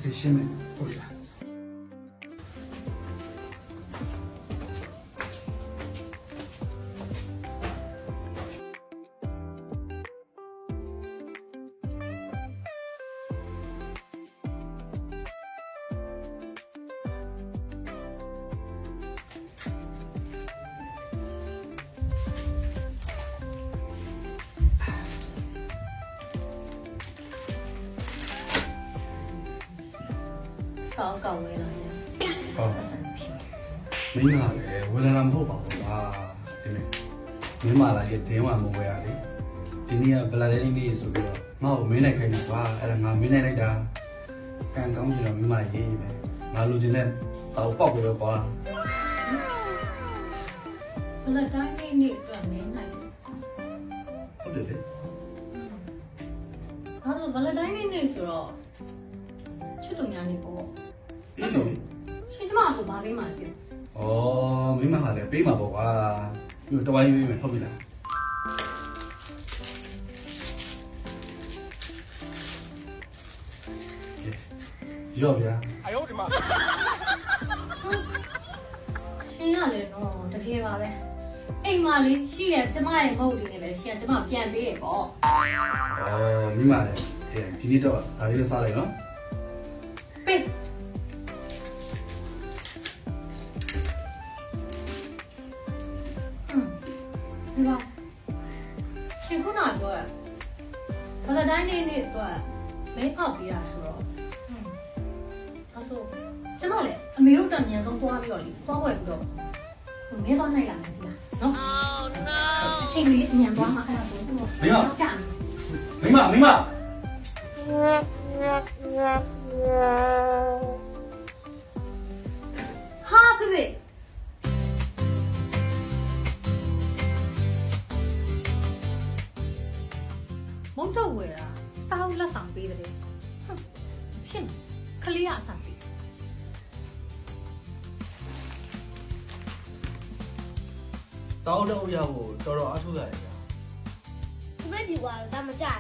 ဖေရှင်းမယ်ဟုတ်လားဆောင်းကောင်းဝဲလာတယ် ဟုတ်မင်းကလည်းဝေဒနာမဟုတ်ပါဘူးကွာဒီနေ့မင်းမလာရဲ့ဒင်းဝမဝဲရလေဒီနေ့ကဘလာတဲ့နေ့ဆိုပြီးတော့ငါ့ကိုမင်းနိုင်ခိုင်းတာကွာအဲ့ဒါငါမင်းနိုင်လိုက်တာကံကောင်းကြတော့မင်းမရေးရေးပဲငါလူချင်းနဲ့စာအုပ်ပေါက်ပြီးတော့ကွာ ဘလတိုင်းနေ့အတွက်မင်းနိုင် ဟုတ်တယ်လေ ဘာလို့ဘလတိုင်းနေ့ဆိုတော့ချစ်သူများနေပေါ့ အေးလို့ ရှင်ကျမကဘာလေးမှပြ ဩမင်းမကလည်းပေးမှာပေါ့ကွာပြီးတော့တဝိုင်းရေးမယ်ဟုတ်ပြီလားရော့ဗျာ ရှင်ရလေတော့တကယ်ပါပဲအိမ်မှာလေးရှိရကျမရဲ့မဟုတ်လေးနဲ့ပဲရှင်ကကျမပြန်ပေးတယ်ပေါ့ ဩမိမလည်းဒီနေ့တော့ဒါလေးပဲစားလိုက်နော် ပေးဒီပါရှင်ခုနပြောရဘလတိုင်းနေ့အတွက်မဲဖောက်ပေးတာဆိုတော့အဲ့ဆိုကျမလည်းအမေတို့တန်ညံဆုံးသွားပြီးတော့လေသွားဝယ်ပြီးတော့မဲသွားနိုင်လာမယ်ဒီလားနော် အချိန်လေးအမြန်သွားမှာအဲ့ဒါဆိုတော့ကြာနေ မိမဟာဖေဖေမုံတော့ဝယ်တာစားဦးလက်ဆောင်ပေးတယ်ဖြစ်ခလေးအစားပေး စောင်းတော့ရဖို့တော်တော်အထုရတယ်ဗျာ သူပဲဒီကွာဒါမကြရ